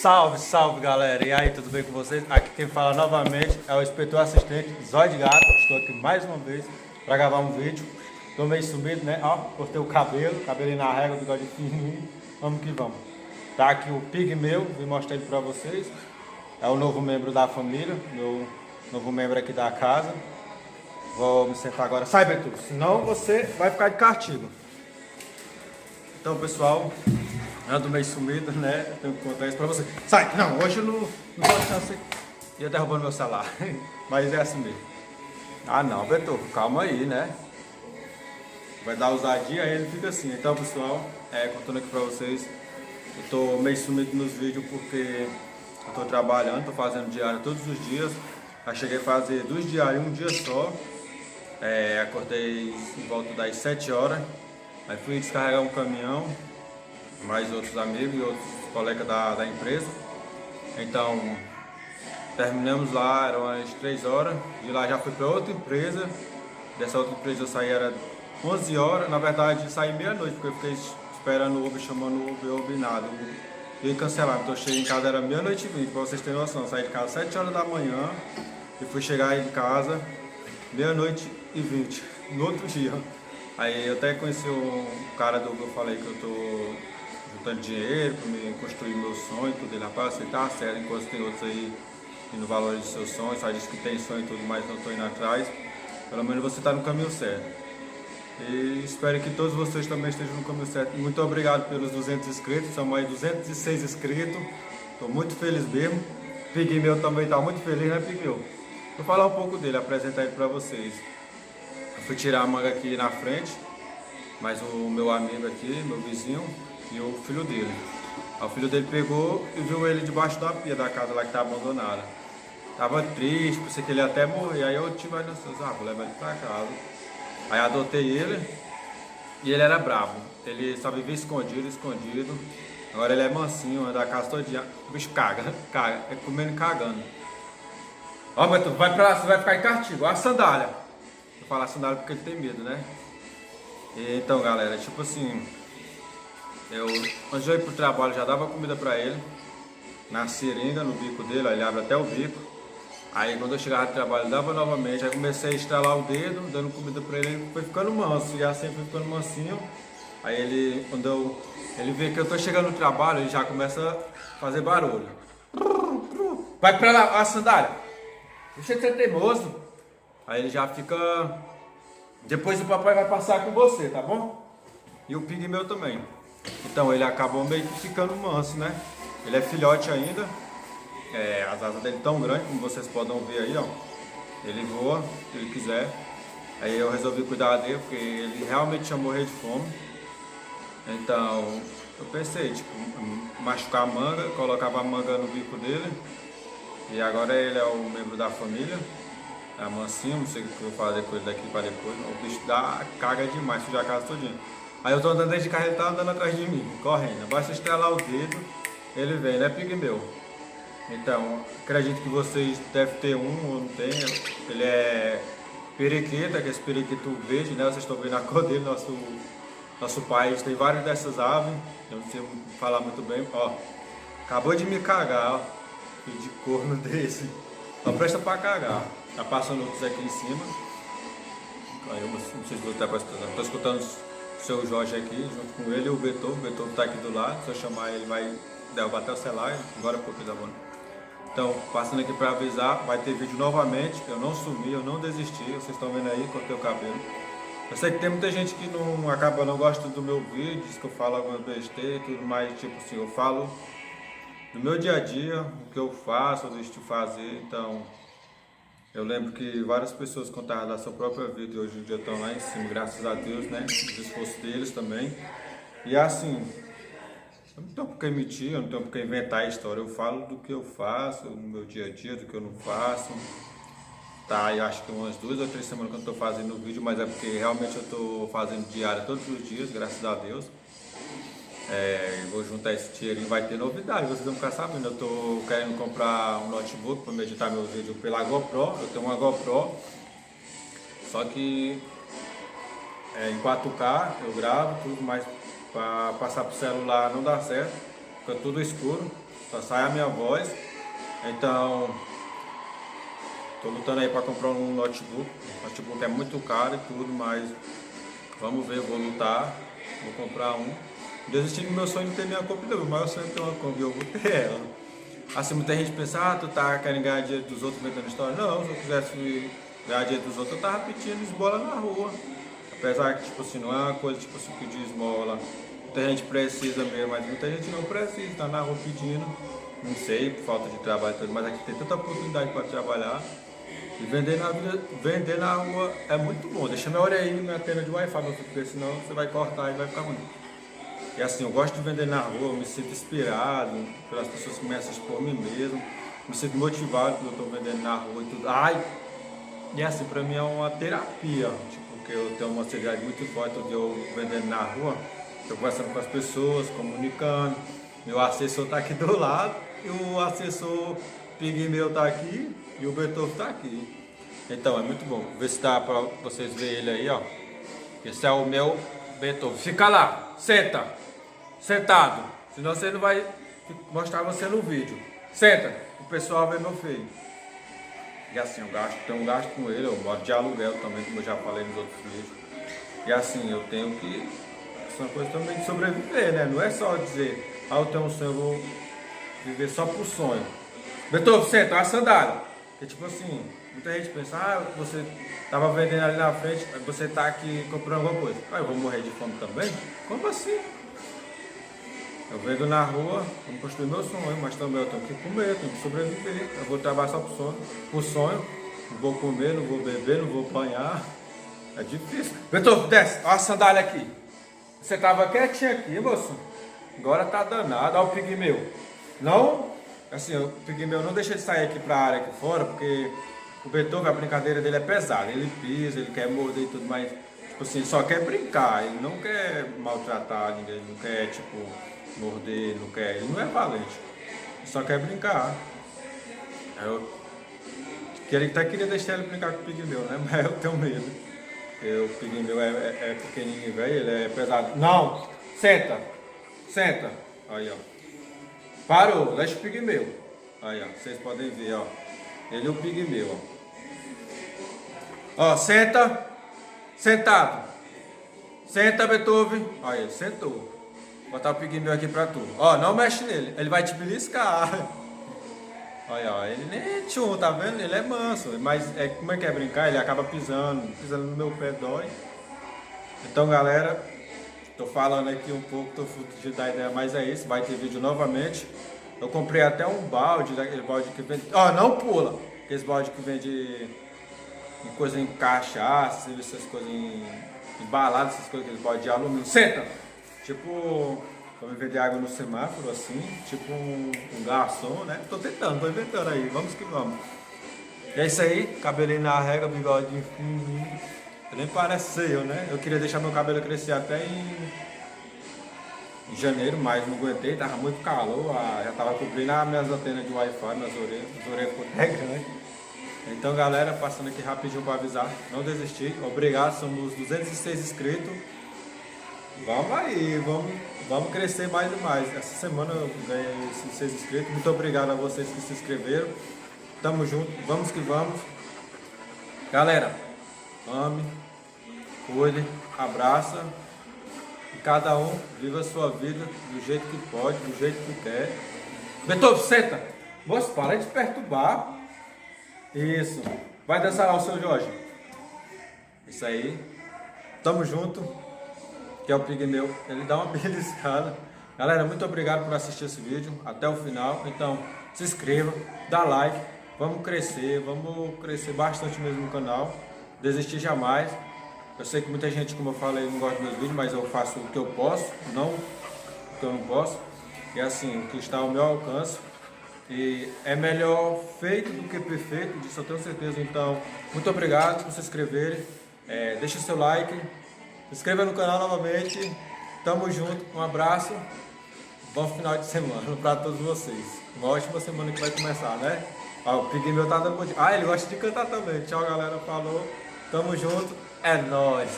Salve, salve galera, e aí, tudo bem com vocês? Aqui quem fala novamente é o inspetor assistente Zóio de Gato. Estou aqui mais uma vez para gravar um vídeo. Tô meio sumido, né? Ó, cortei o cabelinho na régua, bigode fininho. Vamos que vamos. Tá aqui o Pigmeu, vim mostrar ele para vocês. É o novo membro da família, meu novo membro aqui da casa. Vou me sentar agora. Sai, Beto, senão você vai ficar de castigo. Então, pessoal, ando meio sumido, né? Eu tenho que contar isso pra você. Sai! Não, hoje eu não vou deixar você. Ia derrubando meu celular. Mas é assim mesmo. Ah não, Beto, calma aí, né? Vai dar ousadia, aí ele fica assim. Então, pessoal, contando aqui pra vocês. Eu tô meio sumido nos vídeos porque eu tô trabalhando, tô fazendo diário todos os dias. Aí cheguei a fazer 2 diários em um dia só. Acordei em volta das 7 horas. Aí fui descarregar um caminhão, mais outros amigos e outros colegas da empresa. Então, terminamos lá, eram as 3 horas. De lá já fui para outra empresa. Dessa outra empresa eu saí, era 11 horas. Na verdade, saí meia-noite, porque eu fiquei esperando o Uber, chamando o Uber nada. Eu ia cancelar, então eu cheguei em casa, era meia-noite e 20, para vocês terem noção. Eu saí de casa às 7 horas da manhã e fui chegar em casa meia-noite e 20, no outro dia. Aí eu até conheci um cara do que eu falei que eu tô juntando dinheiro para me construir meu sonho, tudo. Ele, rapaz, você tá certo, enquanto tem outros aí que no valor de seus sonhos, só diz que tem sonho e tudo mais, não tô indo atrás. Pelo menos você tá no caminho certo. E espero que todos vocês também estejam no caminho certo. Muito obrigado pelos 200 inscritos, são mais 206 inscritos. Tô muito feliz mesmo. Pigmeu também tá muito feliz, né, Pigmeu? Vou falar um pouco dele, apresentar ele para vocês. Eu fui tirar a manga aqui na frente, mas o meu amigo aqui, meu vizinho, e o filho dele. Aí o filho dele pegou e viu ele debaixo da pia da casa lá que estava abandonada. Tava triste, pensei que ele ia até morrer. Aí eu tive a noção, vou levar ele pra casa. Aí adotei ele e ele era bravo. Ele só vivia escondido, escondido. Agora ele é mansinho, anda a casa todinha. O bicho caga, é comendo e cagando. Ó, mas tu vai pra lá, você vai ficar em castigo. Ó a sandália. Vou falar sandália porque ele tem medo, né? Então, galera, tipo assim, antes de eu ir pro trabalho, já dava comida pra ele, na seringa, no bico dele, aí ele abre até o bico. Aí quando eu chegava do trabalho, dava novamente, aí comecei a estralar o dedo, dando comida pra ele, ele foi ficando manso, e assim foi ficando mansinho. Aí ele, ele vê que eu tô chegando no trabalho, ele já começa a fazer barulho. Vai pra lá, a sandália, deixa de ser teimoso. Aí ele já fica... Depois o papai vai passar com você, tá bom? E o Pigmeu também. Então ele acabou meio que ficando manso, né? Ele é filhote ainda. As asas dele tão grandes, como vocês podem ver aí, ó. Ele voa, se ele quiser. Aí eu resolvi cuidar dele, porque ele realmente ia morrer de fome. Então eu pensei, tipo, machucar a manga, colocava a manga no bico dele. E agora ele é o membro da família. É mansinho, não sei o que eu vou fazer com ele daqui para depois. O bicho caga demais, suja a casa todinha. Aí eu tô andando dentro de carro, ele tá andando atrás de mim, correndo. Basta estrelar o dedo, ele vem, né, Pigmeu? Então, acredito que vocês devem ter um ou não tem. Ele é periquita, que é esse periquito verde, né? Vocês estão vendo a cor dele, nosso país tem várias dessas aves. Eu não sei falar muito bem, ó. Acabou de me cagar, ó. Filho de corno desse. Não presta pra cagar. Tá passando outros aqui em cima. Aí eu não sei se você tá escutando. Estou escutando o seu Jorge aqui, junto com ele e o Beethoven. O Beethoven tá aqui do lado. Se eu chamar ele, vai derrubar até o celular. Agora por que da banda. Então, passando aqui para avisar, vai ter vídeo novamente. Eu não sumi, eu não desisti. Vocês estão vendo aí, cortei o cabelo. Eu sei que tem muita gente que não gosta do meu vídeo, diz que eu falo alguma besteira e tudo mais. Tipo assim, eu falo do meu dia a dia, o que eu faço, eu deixo de fazer. Então... Eu lembro que várias pessoas contaram da sua própria vida e hoje em dia estão lá em cima, graças a Deus, né? O esforço deles também. E assim, eu não tenho por que mentir, eu não tenho por que inventar a história. Eu falo do que eu faço no meu dia a dia, do que eu não faço. Tá, eu acho que umas 2 ou 3 semanas que eu não estou fazendo vídeo, mas é porque realmente eu estou fazendo diário todos os dias, graças a Deus. Vou juntar esse dinheirinho, vai ter novidade, vocês vão ficar sabendo. Eu tô querendo comprar um notebook para me editar meus vídeos pela GoPro. Eu tenho uma GoPro, só que em 4K eu gravo tudo, mas para passar pro celular não dá certo. fica tudo escuro, só sai a minha voz. Então, tô lutando aí para comprar um notebook. O notebook é muito caro e tudo, mas vamos ver, vou lutar, vou comprar um. Desistindo do meu sonho de ter minha Kombi, não, mas eu sonho de ter uma Kombi, eu vou ter ela. Assim, muita gente pensa, ah, tu tá querendo ganhar dinheiro dos outros inventando história. Não, se eu quisesse ganhar dinheiro dos outros, eu tava pedindo esmola na rua. Apesar que, tipo assim, não é uma coisa, tipo assim, pedir esmola. Muita gente precisa mesmo, mas muita gente não precisa, tá na rua pedindo. Não sei, por falta de trabalho e tudo, mas aqui tem tanta oportunidade para trabalhar. E vender na rua é muito bom. Deixa minha orelha aí, minha antena de Wi-Fi, meu filho, porque senão você vai cortar e vai ficar ruim. E assim, eu gosto de vender na rua, eu me sinto inspirado pelas pessoas que me assistem por mim mesmo. Me sinto motivado quando eu estou vendendo na rua e tudo. Ai! E assim, pra mim é uma terapia, tipo, porque eu tenho uma seriedade muito forte de eu vendendo na rua. Estou conversando com as pessoas, comunicando. Meu assessor está aqui do lado e o assessor Pigmeu tá aqui e o Beethoven tá aqui. Então, é muito bom. Vou ver se dá para vocês verem ele aí, ó. Esse é o meu Beethoven. Fica lá, senta. Sentado, senão você não vai mostrar você no vídeo. Senta, o pessoal vê meu filho. E assim, eu tenho um gasto com ele, eu moro de aluguel também, como eu já falei nos outros vídeos. E assim, eu tenho que... Isso é uma coisa também de sobreviver, né? Não é só dizer, ah, eu tenho um sonho, eu vou viver só por sonho. Beethoven, senta, uma sandália. Porque tipo assim, muita gente pensa, ah, você tava vendendo ali na frente, você tá aqui comprando alguma coisa. Ah, eu vou morrer de fome também? Como assim? Eu vendo na rua, vou construir meu sonho, mas também eu tenho que comer, eu tenho que sobreviver. Eu vou trabalhar só por sonho, não vou comer, não vou beber, não vou apanhar. É difícil. Beethoven, desce, olha a sandália aqui. Você tava quietinho aqui, moço. Agora tá danado, olha o Pigmeu. Não, assim, o Pigmeu não deixa de sair aqui pra área aqui fora, porque o Beethoven, a brincadeira dele é pesada. Ele pisa, ele quer morder e tudo, mas, tipo assim, ele só quer brincar, ele não quer maltratar ninguém, ele não quer, tipo... morder, não quer, ele não é valente, ele só quer brincar. Ele até queria deixar ele brincar com o Pigmeu, né? Mas eu tenho medo. Porque o Pigmeu é pequenininho, velho, ele é pesado. Não! Senta! Senta! Aí, ó. Parou, deixa o Pigmeu. Aí, ó, vocês podem ver, ó. Ele é o Pigmeu, ó. Ó, senta! Sentado! Senta, Beethoven! Aí, ele sentou. Vou botar o Pigmeu aqui pra tu. Ó, não mexe nele, ele vai te beliscar. Olha, ó, ele nem é tchum, tá vendo? Ele é manso, mas como é que é brincar? Ele acaba pisando no meu pé, dói. Então, galera, tô falando aqui um pouco, tô fugindo da ideia, mas é isso, vai ter vídeo novamente. Eu comprei até um balde, daquele balde que vende... Ó, não pula! Aqueles balde que vende coisa em cachaça, essas coisas em balada, essas coisas, aqueles balde de alumínio. Senta! Tipo, pra me vender água no semáforo, assim, tipo um garçom, né? Tô tentando, tô inventando aí, vamos que vamos. E é isso aí, cabelinho na régua, bigodinho fininho. Nem parece ser eu, né? Eu queria deixar meu cabelo crescer até em janeiro, mas não aguentei, tava muito calor, já tava cobrindo as minhas antenas de Wi-Fi nas orelhas, as orelhas ficou até grandes. Então, galera, passando aqui rapidinho para avisar, não desistir, obrigado, somos 206 inscritos. Vamos aí, vamos crescer mais e mais. Essa semana eu ganhei esses 6 inscritos. Muito obrigado a vocês que se inscreveram. Tamo junto, vamos que vamos. Galera, ame, cuide, abraça. E cada um viva a sua vida do jeito que pode, do jeito que quer. Beethoven, senta! Moço, para de perturbar. Isso. Vai dançar lá o seu Jorge. Isso aí. Tamo junto. Que é o Pigmeu, ele dá uma beliscada. Galera, muito obrigado por assistir esse vídeo até o final. Então, se inscreva, dá like, vamos crescer bastante mesmo no canal. Desistir jamais. Eu sei que muita gente, como eu falei, não gosta dos meus vídeos, mas eu faço o que eu posso, não o que eu não posso. E assim, o que está ao meu alcance. E é melhor feito do que perfeito, disso eu tenho certeza. Então, muito obrigado por se inscreverem. Deixa o seu like. Se inscreva no canal novamente. Tamo junto. Um abraço. Bom final de semana para todos vocês. Uma ótima semana que vai começar, né? Ó, o Pigmeu tá dando bom dia. Ah, ele gosta de cantar também. Tchau, galera. Falou. Tamo junto. É nóis.